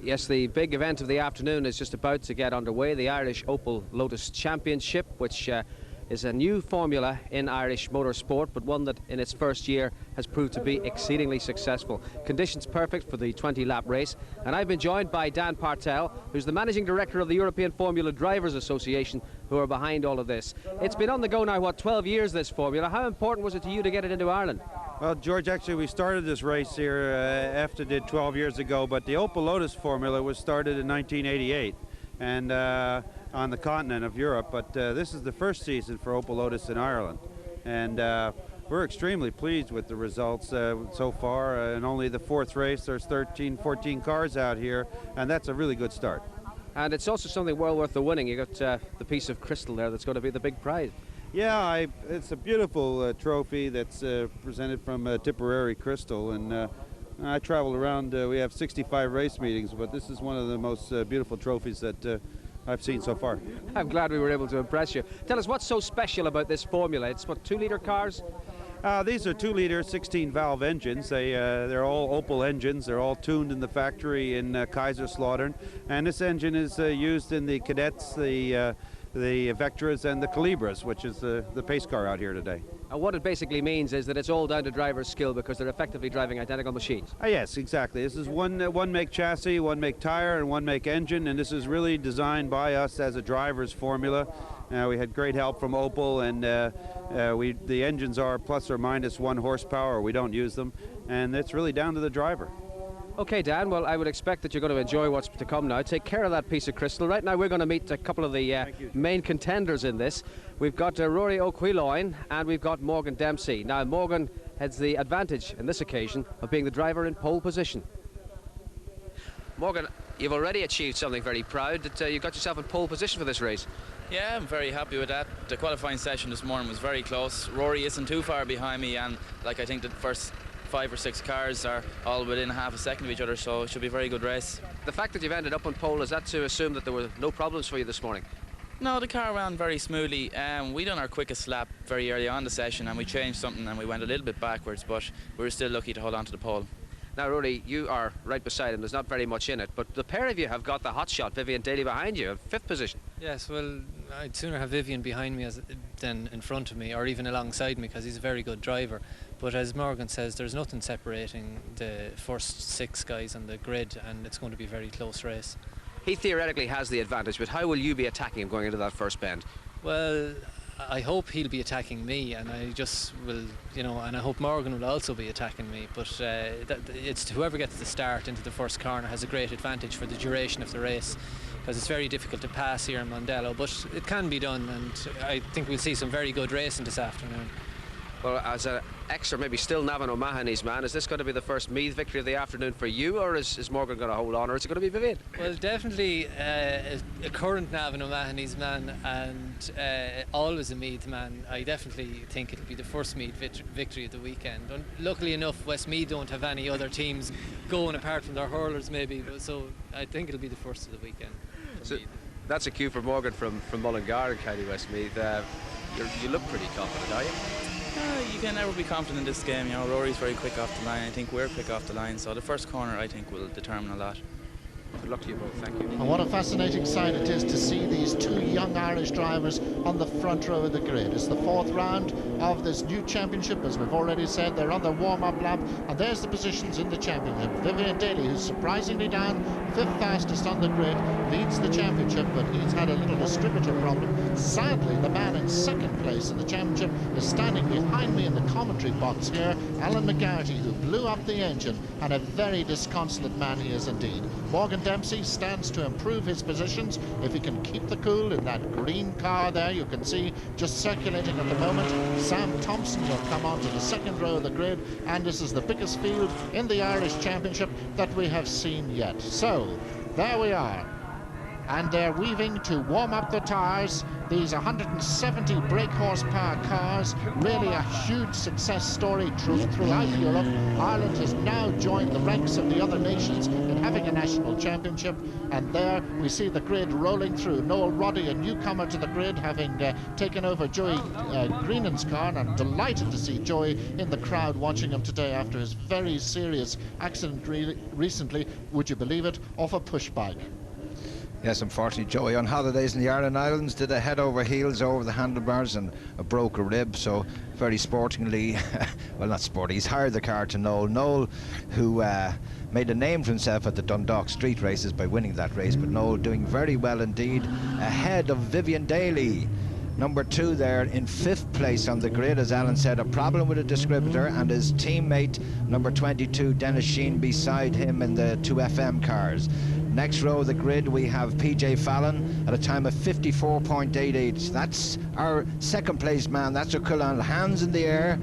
Yes, the big event of the afternoon is just about to get underway, the Irish Opel-Lotus Championship, which is a new formula in Irish motorsport, but one that in its first year has proved to be exceedingly successful. Conditions perfect for the 20-lap race, and I've been joined by Dan Partel, who's the Managing Director of the European Formula Drivers Association, who are behind all of this. It's been on the go now, what, 12 years, this formula. How important was it to you to get it into Ireland? Well, George, actually we started this race here after did 12 years ago, but the Opel-Lotus formula was started in 1988 and on the continent of Europe, but this is the first season for Opel-Lotus in Ireland, and we're extremely pleased with the results so far. In only the fourth race, there's 14 cars out here, and that's a really good start. And it's also something well worth the winning. You got the piece of crystal there that's going to be the big prize. Yeah, it's a beautiful trophy that's presented from Tipperary crystal, and I travel around. We have 65 race meetings, but this is one of the most beautiful trophies that I've seen so far. I'm glad we were able to impress you. Tell us, what's so special about this formula? It's what, 2-litre cars? These are 2-liter 16-valve engines. They're all Opel engines. They're all tuned in the factory in Kaiserslautern, and this engine is used in the Cadets, the Vectras and the Calibras, which is the pace car out here today. And what it basically means is that it's all down to driver's skill because they're effectively driving identical machines. Yes, exactly. This is one make chassis, one make tire, and one make engine, and this is really designed by us as a driver's formula. We had great help from Opel, and the engines are plus or minus 1 horsepower. We don't use them, and it's really down to the driver. Okay, Dan, well, I would expect that you're going to enjoy what's to come now. Take care of that piece of crystal. Right now, we're going to meet a couple of the main contenders in this. We've got Ruari O'Quilloin and we've got Morgan Dempsey. Now, Morgan has the advantage, in this occasion, of being the driver in pole position. Morgan, you've already achieved something very proud, that you got yourself in pole position for this race. Yeah, I'm very happy with that. The qualifying session this morning was very close. Rory isn't too far behind me, and I think the first 5 or 6 cars are all within half a second of each other, so it should be a very good race. The fact that you've ended up on pole, is that to assume that there were no problems for you this morning? No, the car ran very smoothly. We done our quickest lap very early on the session, and we changed something and we went a little bit backwards, but we were still lucky to hold on to the pole. Now, Rory, you are right beside him. There's not very much in it, but the pair of you have got the hot shot, Vivion Daly, behind you, 5th position. Yes, well, I'd sooner have Vivion behind me than in front of me, or even alongside me, because he's a very good driver. But as Morgan says, there's nothing separating the first 6 guys on the grid, and it's going to be a very close race. He theoretically has the advantage, but how will you be attacking him going into that first bend? Well, I hope he'll be attacking me, and I just will, and I hope Morgan will also be attacking me, but it's whoever gets the start into the first corner has a great advantage for the duration of the race, because it's very difficult to pass here in Mondello, but it can be done, and I think we'll see some very good racing this afternoon. Well, as an ex, or maybe still Navan O'Mahony's man, is this going to be the first Meath victory of the afternoon for you, or is Morgan going to hold on, or is it going to be Vivion? Well, definitely a current Navan O'Mahony's man, and always a Meath man. I definitely think it'll be the first Meath victory of the weekend. And luckily enough, Westmeath don't have any other teams going apart from their hurlers, maybe, so I think it'll be the first of the weekend. So that's a cue for Morgan from Mullingar in County Westmeath. You look pretty confident, are you? You can never be confident in this game. Rory's very quick off the line. I think we're quick off the line, so the first corner, I think, will determine a lot. Good luck to you both. Thank you. And what a fascinating sight it is to see these 2 young Irish drivers on the front row of the grid. It's the 4th round of this new championship. As we've already said, they're on their warm-up lap, and there's the positions in the championship. Vivion Daly, who's surprisingly down 5th fastest on the grid, leads the championship, but he's had a little distributor problem. Sadly, the man in 2nd place in the championship is standing behind me in the commentary box here, Alan McGarty, who blew up the engine, and a very disconsolate man he is indeed. Morgan Dempsey stands to improve his positions if he can keep the cool in that green car there. You can see just circulating at the moment. Sam Thompson will come on to the 2nd row of the grid, and this is the biggest field in the Irish Championship that we have seen yet. So there we are. and they're weaving to warm up the tyres. These 170 brake horsepower cars, really a huge success story throughout Europe. Ireland has now joined the ranks of the other nations in having a national championship, and there we see the grid rolling through. Noel Roddy, a newcomer to the grid, having taken over Joey Greenan's car, and I'm delighted to see Joey in the crowd watching him today after his very serious accident recently, would you believe it, off a push bike. Yes, unfortunately, Joey on holidays in the Aran Islands did a head over heels over the handlebars and broke a rib, so very sportingly, well, not sporting, he's hired the car to Noel. Noel, who made a name for himself at the Dundalk street races by winning that race, but Noel doing very well indeed, ahead of Vivion Daly. Number 2 there in 5th place on the grid, as Alan said, a problem with a distributor, and his teammate, number 22, Dennis Sheen, beside him in the 2FM cars. Next row of the grid, we have PJ Fallon at a time of 54.88. That's our second place man. That's O'Cullen. Hands in the air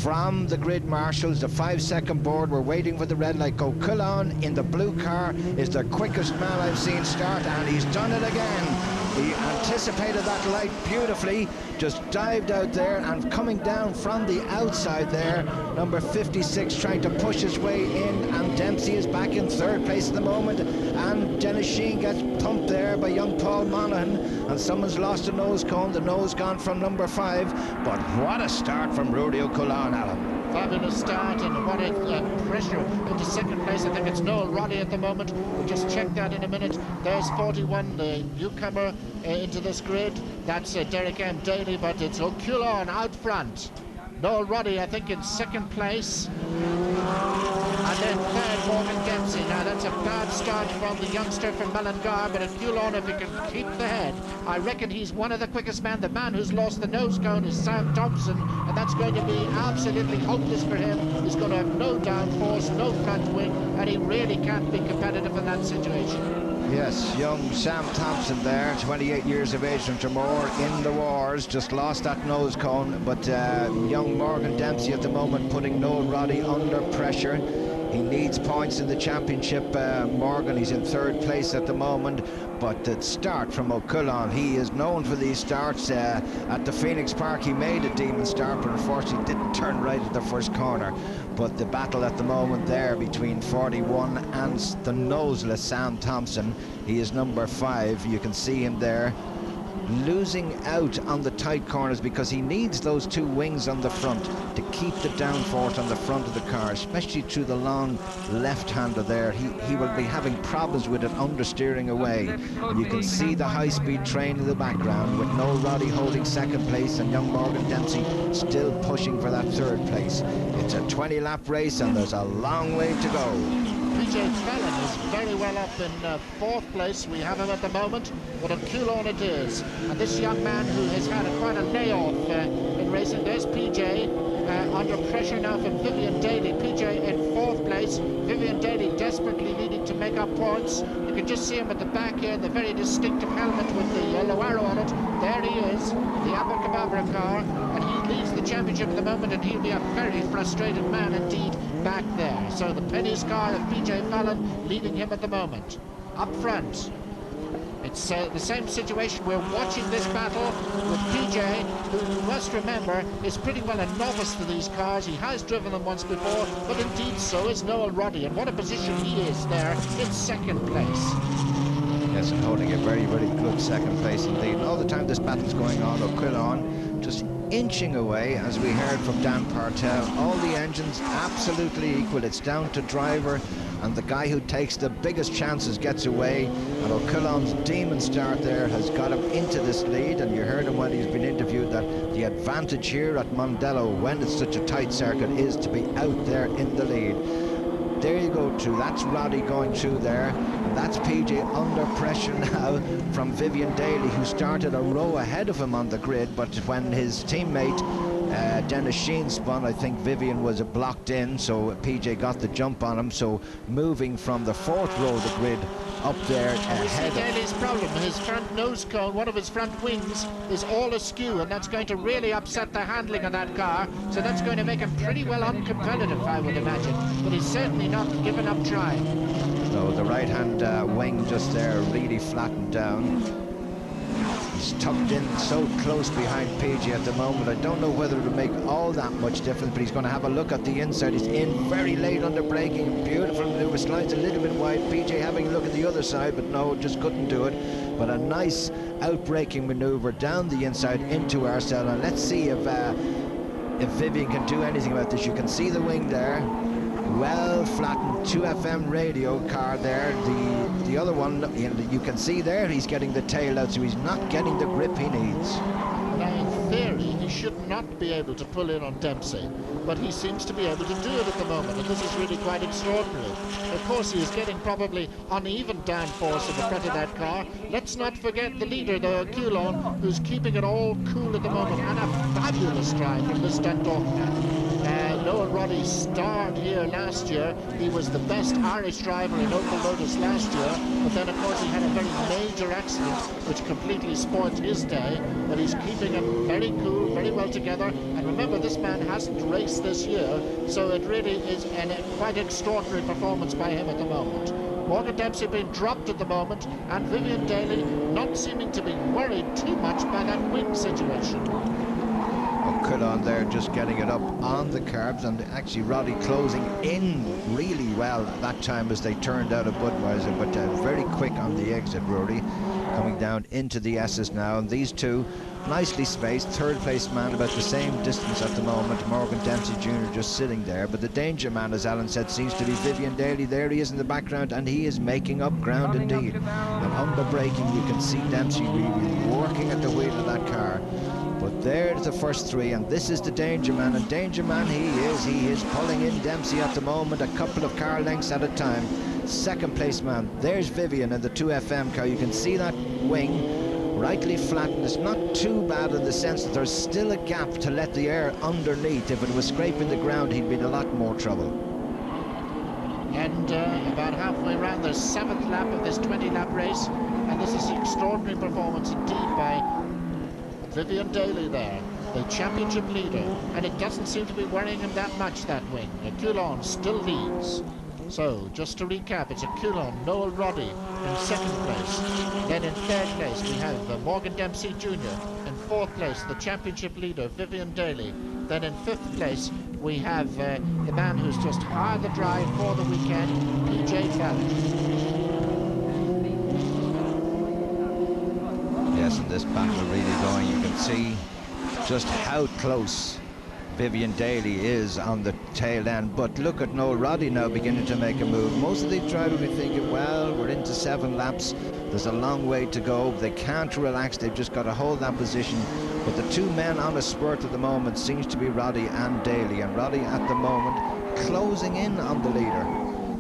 from the grid marshals. The 5-second board. We're waiting for the red light. O'Cullen in the blue car is the quickest man I've seen start, and he's done it again. He anticipated that light beautifully, just dived out there, and coming down from the outside there, number 56 trying to push his way in, and Dempsey is back in 3rd place at the moment, and Dennis Sheen gets pumped there by young Paul Monaghan, and someone's lost a nose cone. The nose gone from number 5, but what a start from Ruari O'Cullen, Alan. Fabulous start, and what a pressure into 2nd place. I think it's Noel Roddy at the moment. We'll just check that in a minute. There's 41, the newcomer into this grid. That's Derek M. Daly, but it's O'Cullen out front. Noel Roddy, I think, in 2nd place. And then 3rd, Morgan Dempsey. Now, that's a bad start from the youngster from Mullingar, but O'Cullen, if he can keep the head, I reckon he's one of the quickest men. The man who's lost the nose cone is Sam Thompson, and that's going to be absolutely hopeless for him. He's going to have no downforce, no front wing, and he really can't be competitive in that situation. Yes, young Sam Thompson there, 28 years of age from Tremor, in the wars, just lost that nose cone, but young Morgan Dempsey at the moment putting Noel Roddy under pressure. He needs points in the championship. Morgan, he's in 3rd place at the moment, but the start from O'Cullen, he is known for these starts. At the Phoenix Park he made a Diemen start, but unfortunately didn't turn right at the first corner. But the battle at the moment there between 41 and the noseless Sam Thompson, he is number 5. You can see him there losing out on the tight corners because he needs those 2 wings on the front to keep the downforce on the front of the car, especially through the long left-hander there. He will be having problems with it understeering away. And you can see the high-speed train in the background with Noel Roddy holding 2nd place and young Morgan Dempsey still pushing for that 3rd place. It's a 20-lap race and there's a long way to go. PJ Fallon is very well up in 4th place. We have him at the moment, but O'Cullen it is. And this young man who has had quite a layoff in racing, there's PJ under pressure now from Vivion Daly. PJ in 4th place. Vivion Daly desperately needing to make up points. You can just see him at the back here, the very distinctive helmet with the yellow arrow on it. There he is, the Abacadabra car, and he leads the championship at the moment, and he'll be a very frustrated man indeed back there. So the Penny's car of PJ Fallon leading him at the moment. Up front, it's the same situation. We're watching this battle with PJ, who you must remember is pretty well a novice to these cars. He has driven them once before, but indeed so is Noel Roddy, and what a position he is there in 2nd place. Yes, and holding a very, very good 2nd place indeed. And all the time this battle's going on, O'Cullen just inching away, as we heard from Dan Partel. All the engines absolutely equal. It's down to driver, and the guy who takes the biggest chances gets away. And O'Cullen's Diemen start there has got him into this lead, and you heard him when he's been interviewed that the advantage here at Mondello, when it's such a tight circuit, is to be out there in the lead. There you go too. That's Roddy going through there, and that's PJ under pressure now from Vivion Daly, who started a row ahead of him on the grid, but when his teammate Dennis Sheen spun, I think Vivion was blocked in, so PJ got the jump on him. So moving from the 4th row of the grid up there ahead of Daly's problem, his front nose cone, one of his front wings is all askew, and that's going to really upset the handling of that car, so that's going to make him pretty well uncompetitive, I would imagine, but he's certainly not given up trying. So the right-hand wing just there, really flattened down. He's tucked in so close behind PJ at the moment. I don't know whether it'll make all that much difference, but he's going to have a look at the inside. He's in very late under braking. Beautiful maneuver, slides a little bit wide. PJ having a look at the other side, but no, just couldn't do it. But a nice out-braking maneuver down the inside into Arcel. And let's see if Vivion can do anything about this. You can see the wing there. Well flattened 2FM radio car there. The other one, you can see there he's getting the tail out, so he's not getting the grip he needs. Now in theory he should not be able to pull in on Dempsey, but he seems to be able to do it at the moment, and this is really quite extraordinary. Of course he is getting probably uneven downforce in the front of that car. Let's not forget the leader, the Coulon, who's keeping it all cool at the moment, and a fabulous drive from this Dundalk. Noel Roddy starred here last year. He was the best Irish driver in Opel-Lotus last year, but then of course he had a very major accident which completely spoiled his day, but he's keeping it very cool, very well together. And remember, this man hasn't raced this year, so it really is a quite extraordinary performance by him at the moment. Morgan Dempsey being dropped at the moment, and Vivion Daly not seeming to be worried too much by that wing situation. Coulon there just getting it up on the carbs, and actually Roddy closing in really well that time as they turned out of Budweiser, but very quick on the exit. Ruari coming down into the S's now, and these two nicely spaced. Third place man about the same distance at the moment. Morgan Dempsey Jr. just sitting there, but the danger man, as Alan said, seems to be Vivion Daly. There he is in the background, and he is making up ground indeed. And under braking you can see Dempsey really working at the wheel of that car. But there's the first three, and this is the danger man, and danger man he is pulling in Dempsey at the moment, a couple of car lengths at a time. Second place man, there's Vivion in the 2FM car. You can see that wing rightly flattened. It's not too bad in the sense that there's still a gap to let the air underneath. If it was scraping the ground, he'd be in a lot more trouble. And about halfway around the 7th lap of this 20-lap race, and this is an extraordinary performance indeed by Vivion Daly there, the championship leader, and it doesn't seem to be worrying him that much, that wing. Coulon still leads. So, just to recap, it's a Coulon, Noel Roddy in second place. Then in third place we have Morgan Dempsey Jr. In fourth place, the championship leader, Vivion Daly. Then in fifth place we have the man who's just hard the drive for the weekend, PJ Fallon. Yes, and this battle really going. You can see just how close Vivion Daly is on the tail end. But look at Noel Roddy now beginning to make a move. Most of these drivers will be thinking, well, we're into 7 laps. There's a long way to go. They can't relax. They've just got to hold that position. But the two men on a spurt at the moment seems to be Roddy and Daly. And Roddy at the moment closing in on the leader.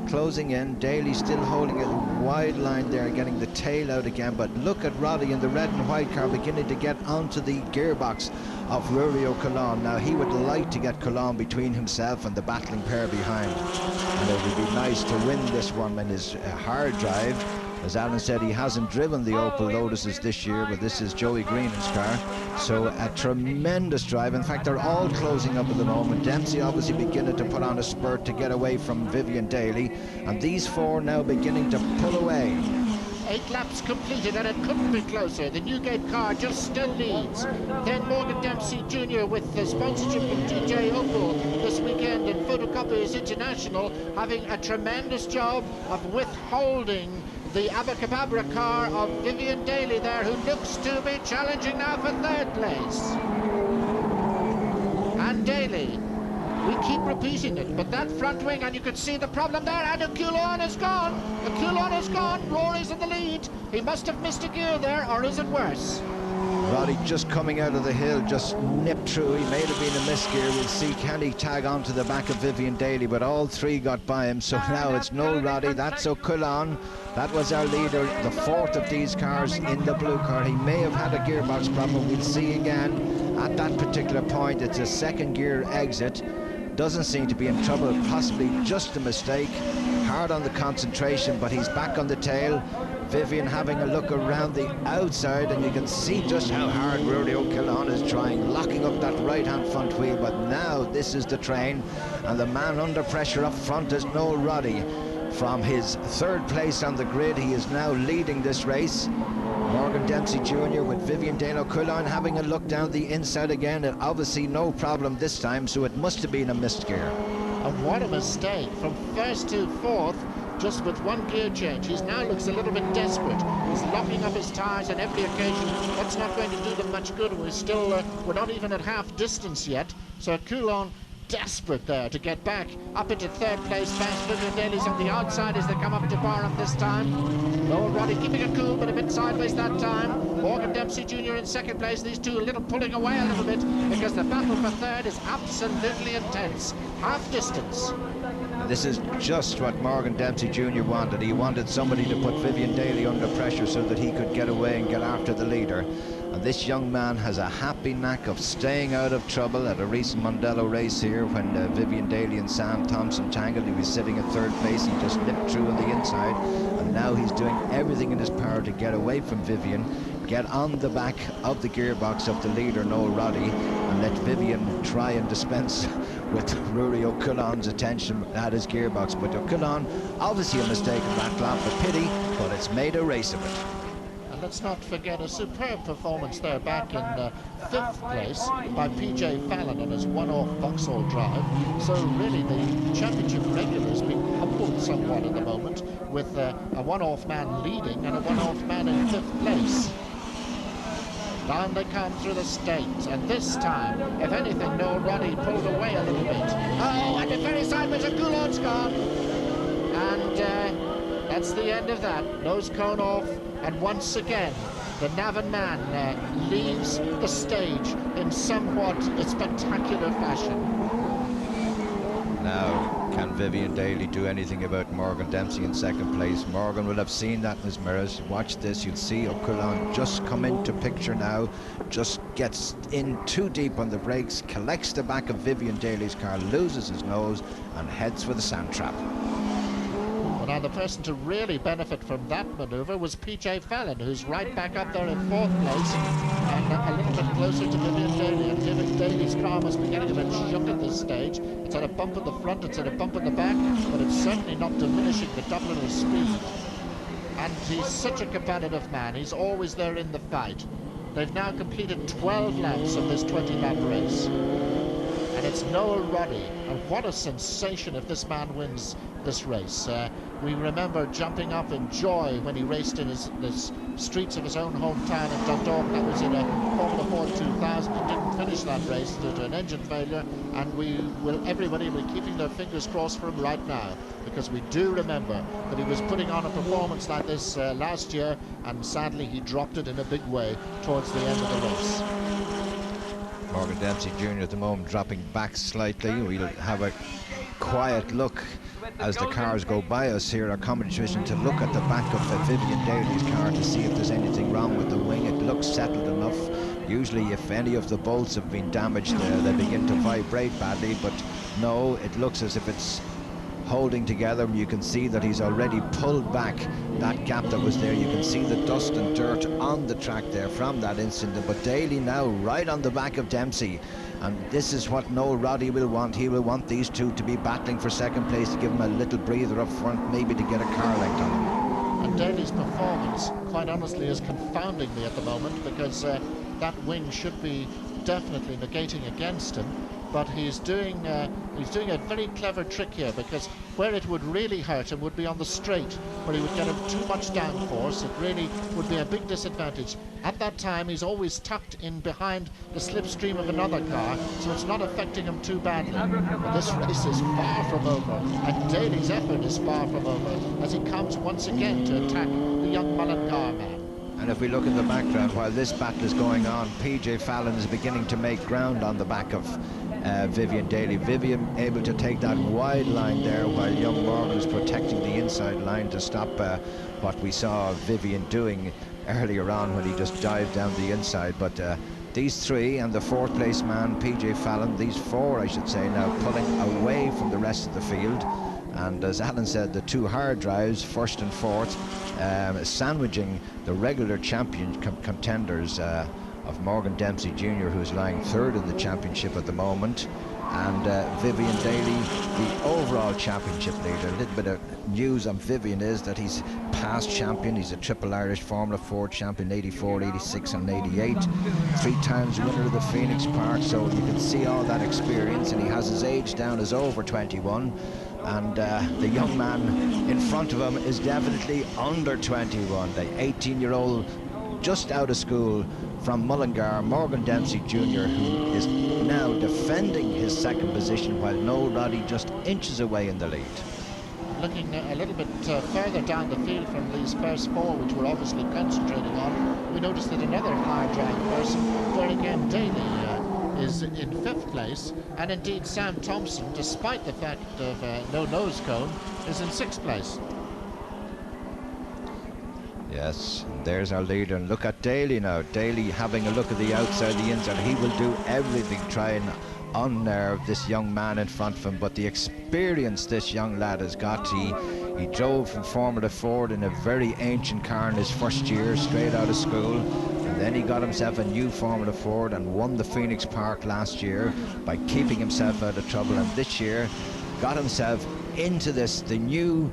Closing in, Daly still holding a wide line there, getting the tail out again. But look at Roddy in the red and white car beginning to get onto the gearbox of Ruari Coulon. Now he would like to get Coulon between himself and the battling pair behind, and it would be nice to win this one in his hard drive. As Alan said, he hasn't driven the Opel-Lotuses this year, but this is Joey Greenan's car. So a tremendous drive. In fact, they're all closing up at the moment. Dempsey obviously beginning to put on a spurt to get away from Vivion Daly, and these four now beginning to pull away. 8 laps completed, and it couldn't be closer. The Newgate car just still leads. Then Morgan Dempsey Jr. with the sponsorship of DJ Opel this weekend and Photocopiers International, having a tremendous job of withholding the Abacababra car of Vivion Daly there, who looks to be challenging now for third place. And Daly, we keep repeating it, but that front wing, and you can see the problem there, and the Coulon is gone. The Coulon is gone. Rory's in the lead. He must have missed a gear there, or is it worse? Roddy just coming out of the hill, just nipped through. He may have been a misgear. We'll see, can he tag on to the back of Vivion Daly, but all three got by him. So now it's Noel Roddy, that's Coulon. That was our leader, the fourth of these cars in the blue car. He may have had a gearbox problem. We'll see again at that particular point. It's a second gear exit. Doesn't seem to be in trouble, possibly just a mistake. Hard on the concentration, but he's back on the tail. Vivion having a look around the outside, and you can see just how hard Ruari Coulon is trying, locking up that right-hand front wheel. But now this is the train, and the man under pressure up front is Noel Roddy. from his third place on the grid. He is now leading this race. Morgan Dempsey Jr. with Vivion Daly Quillon having a look down the inside again, and obviously no problem this time, so it must have been a missed gear. And what a mistake, from first to fourth, just with one gear change. He now looks a little bit desperate. He's locking up his tyres on every occasion. That's not going to do them much good. We're not even at half distance yet. So Coulon desperate there to get back up into third place. Fast Vivion Daly's on the outside as they come up to Barham this time. Noel Roddy keeping it cool but a bit sideways that time. Morgan Dempsey Jr. in second place. These two a little pulling away a little bit because the battle for third is absolutely intense. Half distance. This is just what Morgan Dempsey Jr. wanted. He wanted somebody to put Vivion Daly under pressure so that he could get away and get after the leader. And this young man has a happy knack of staying out of trouble. At a recent Mondello race here, when Vivion Daly and Sam Thompson tangled, he was sitting in third place. He just nipped through on the inside, and now he's doing everything in his power to get away from Vivion, get on the back of the gearbox of the leader, Noel Roddy, and let Vivion try and dispense with Ruari O'Cullon's attention at his gearbox. But O'Cullon, obviously a mistake in that lap, a pity, but it's made a race of it. And let's not forget a superb performance there back in fifth place by PJ Fallon on his one-off Vauxhall drive. So really the championship regulars being humbled somewhat at the moment with a one-off man leading and a one-off man in fifth place. Down they come through the state, and this time, if anything, Noel Roddy pulled away a little bit. Oh, and the very sideways of Coulon's gone. And that's the end of that. Nose cone off, and once again, the Navan man leaves the stage in somewhat spectacular fashion. Now, can Vivion Daly do anything about Morgan Dempsey in second place? Morgan will have seen that in his mirrors. Watch this, you'll see O'Cullon just come into picture now, just gets in too deep on the brakes, collects the back of Vivion Daly's car, loses his nose, and heads for the sand trap. Well, now the person to really benefit from that manoeuvre was PJ Fallon, who's right back up there in fourth place and a little bit closer to Vivion Daly. And Vivion Daly's car must be getting a bit shook at this stage. It's had a bump in the front, it's had a bump in the back, but it's certainly not diminishing the doubling of speed. And he's such a competitive man. He's always there in the fight. They've now completed 12 laps of this 20-lap race. And it's Noel Roddy, and what a sensation if this man wins this race. We remember jumping up in joy when he raced in the streets of his own hometown in Dundalk. That was in a Formula 4 2000. He didn't finish that race due to an engine failure, and everybody will be keeping their fingers crossed for him right now, because we do remember that he was putting on a performance like this last year, and sadly he dropped it in a big way towards the end of the race. Morgan Dempsey Jr. at the moment dropping back slightly. We'll have a quiet look as the cars go by us here, our commentary division, to look at the back of Vivion Daly's car to see if there's anything wrong with the wing. It looks settled enough. Usually if any of the bolts have been damaged, they begin to vibrate badly, but no, it looks as if it's holding together. You can see that he's already pulled back that gap that was there. You can see the dust and dirt on the track there from that incident. But Daly now right on the back of Dempsey, and this is what Noel Roddy will want. He will want these two to be battling for second place, to give him a little breather up front, maybe to get a car length on him. And Daly's performance, quite honestly, is confounding me at the moment, because that wing should be definitely negating against him. But he's doing a very clever trick here, because where it would really hurt him would be on the straight, where he would get too much downforce. It really would be a big disadvantage. At that time, he's always tucked in behind the slipstream of another car, so it's not affecting him too badly. But this race is far from over, and Daly's effort is far from over, as he comes once again to attack the young Mullingar man. And if we look in the background, while this battle is going on, PJ Fallon is beginning to make ground on the back of Vivion Daly. Vivion able to take that wide line there, while young Morgan is protecting the inside line to stop what we saw Vivion doing earlier on when he just dived down the inside. But these three and the fourth place man, PJ Fallon, these four I should say, now pulling away from the rest of the field. And as Alan said, the two hard drives, first and fourth, sandwiching the regular champion contenders of Morgan Dempsey Jr., who's lying third in the championship at the moment, and Vivion Daly, the overall championship leader. A little bit of news on Vivion is that he's past champion. He's a triple Irish Formula 4 champion, 84, 86 and 88. 3 times winner of the Phoenix Park, so you can see all that experience, and he has his age down as over 21. And the young man in front of him is definitely under 21. The 18-year-old just out of school from Mullingar, Morgan Dempsey Jr., who is now defending his second position while Noel Roddy just inches away in the lead. Looking a little bit further down the field from these first 4, which we're obviously concentrating on, we noticed that another hard drive person, where again Daly is in 5th place, and indeed Sam Thompson, despite the fact of no nose cone, is in 6th place. Yes, and there's our leader, and look at Daly now. Daly having a look at the outside, the inside. He will do everything trying unnerve this young man in front of him, but the experience this young lad has got, he drove from Formula Ford in a very ancient car in his first year, straight out of school, and then he got himself a new Formula Ford and won the Phoenix Park last year by keeping himself out of trouble, and this year got himself into the new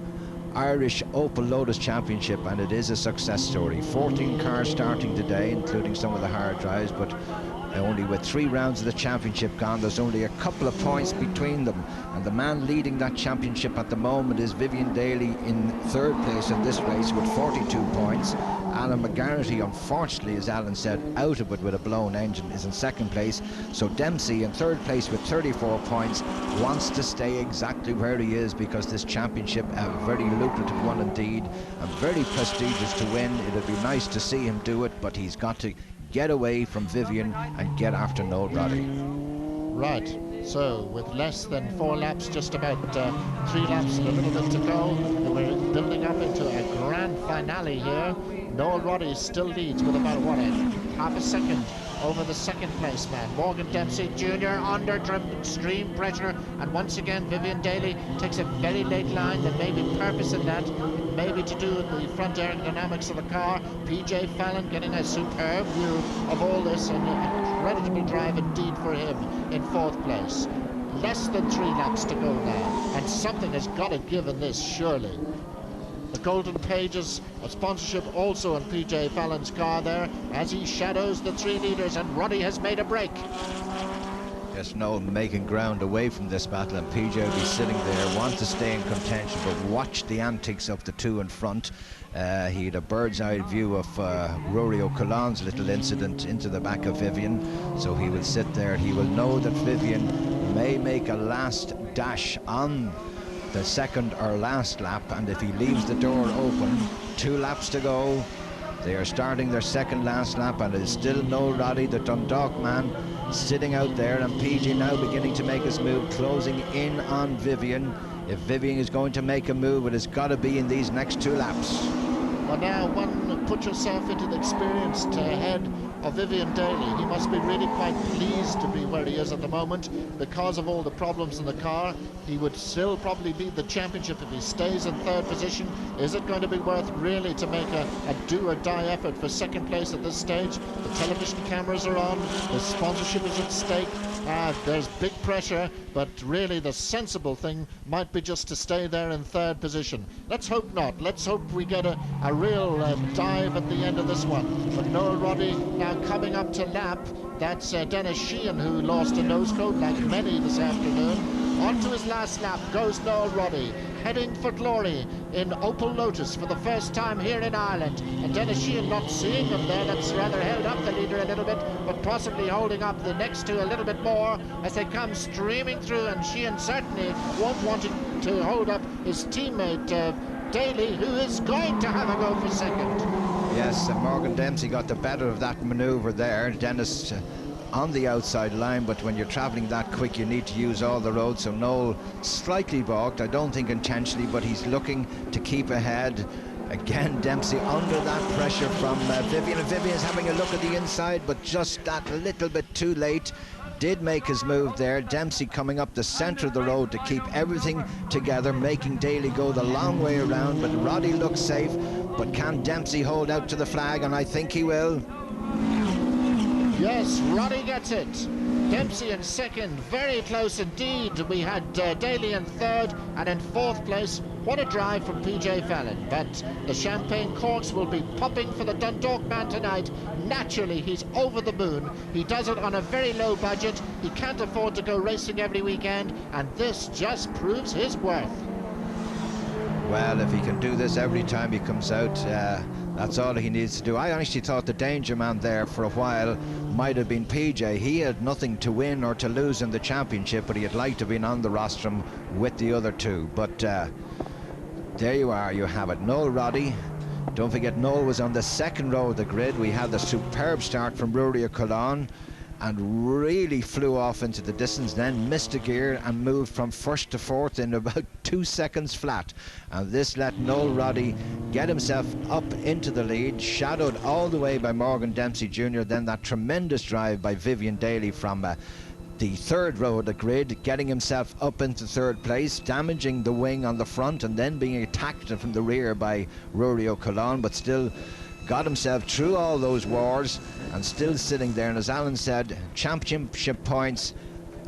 Irish Opel-Lotus Championship, and it is a success story. 14 cars starting today, including some of the hard drives, but only with 3 rounds of the championship gone, there's only a couple of points between them, and the man leading that championship at the moment is Vivion Daly in 3rd place in this race with 42 points. Alan McGarrity, unfortunately, as Alan said, out of it with a blown engine, is in 2nd place. So Dempsey in 3rd place with 34 points wants to stay exactly where he is, because this championship a very lucrative one indeed, and very prestigious to win. It'd be nice to see him do it, but he's got to get away from Vivion and get after Noel Roddy. Right, so with less than 4 laps, just about 3 laps and a little bit to go, and we're building up into a grand finale here. Noel Roddy still leads with about half a second over the 2nd place man. Morgan Dempsey Jr. under extreme pressure, and once again Vivion Daly takes a very late line. There may be purpose in that. It may be to do with the front aerodynamics of the car. PJ Fallon getting a superb view of all this, and a creditable drive indeed for him in 4th place. Less than 3 laps to go now, and something has got to give in this, surely. The golden pages of sponsorship also on PJ Fallon's car there, as he shadows the 3 leaders, and Roddy has made a break. Yes, Noel making ground away from this battle, and PJ will be sitting there, want to stay in contention, but watch the antics of the 2 in front. He had a bird's eye view of Ruari O'Cullone's little incident into the back of Vivion, so he will sit there. He will know that Vivion may make a last dash on the 2nd or last lap, and if he leaves the door open, 2 laps to go, they are starting their 2nd last lap, and it is still Noel Roddy, the Dundalk man, sitting out there, and PJ now beginning to make his move, closing in on Vivion. If Vivion is going to make a move, it has got to be in these next 2 laps. Well, now one put yourself into the experienced head of Vivion Daly. He must be really quite pleased to be where he is at the moment because of all the problems in the car. He would still probably lead the championship if he stays in 3rd position. Is it going to be worth really to make a do-or-die effort for 2nd place at this stage? The television cameras are on, the sponsorship is at stake. There's big pressure, but really the sensible thing might be just to stay there in 3rd position. Let's hope not. Let's hope we get a real dive at the end of this one. But Noel Roddy now coming up to lap. That's Dennis Sheehan, who lost a nose cone like many this afternoon. On to his last lap goes Noel Roddy, heading for glory in Opel-Lotus for the first time here in Ireland. And Dennis Sheehan not seeing him there, that's rather held up the leader a little bit, but possibly holding up the next 2 a little bit more as they come streaming through, and Sheehan certainly won't want to hold up his teammate Daly, who is going to have a go for 2nd. Yes, and Morgan Dempsey got the better of that manoeuvre there. Dennis on the outside line, but when you're travelling that quick, you need to use all the roads. So Noel slightly balked, I don't think intentionally, but he's looking to keep ahead. Again, Dempsey under that pressure from Vivion, and Vivion is having a look at the inside, but just that little bit too late. Did make his move there. Dempsey coming up the centre of the road to keep everything together, making Daly go the long way around, but Roddy looks safe. But can Dempsey hold out to the flag? And I think he will. Yes, Roddy gets it. Dempsey in second, very close indeed. We had Daly in third, and in fourth place, what a drive from PJ Fallon. But the champagne corks will be popping for the Dundalk man tonight. Naturally, he's over the moon. He does it on a very low budget. He can't afford to go racing every weekend, and this just proves his worth. Well, if he can do this every time he comes out, that's all he needs to do. I actually thought the danger man there for a while might have been PJ. He had nothing to win or to lose in the championship, but he'd like to have been on the rostrum with the other two. But there you are, you have it. Noel Roddy. Don't forget, Noel was on the second row of the grid. We had the superb start from Ruari and really flew off into the distance, then missed a gear and moved from first to fourth in about 2 seconds flat. And this let Noel Roddy get himself up into the lead, shadowed all the way by Morgan Dempsey Jr. Then that tremendous drive by Vivion Daly from the third row of the grid, getting himself up into third place, damaging the wing on the front and then being attacked from the rear by Ruari, but still got himself through all those wars and still sitting there. And as Alan said, championship points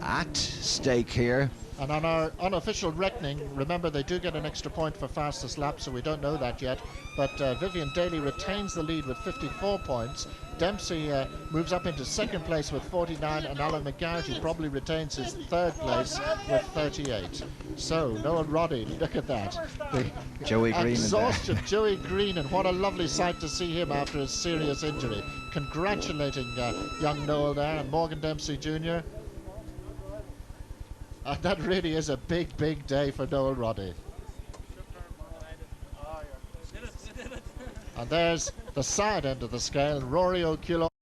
at stake here. And on our unofficial reckoning, remember they do get an extra point for fastest lap, so we don't know that yet. But Vivion Daly retains the lead with 54 points. Dempsey moves up into second place with 49, and Alan McGarty probably retains his third place with 38. So Noel Roddy, look at that. The Joey Greenan exhaustion. Joey Greenan, what a lovely sight to see him after his serious injury. Congratulating young Noel there, and Morgan Dempsey Jr. And that really is a big, big day for Noel Roddy. And there's the sad end of the scale, Ruari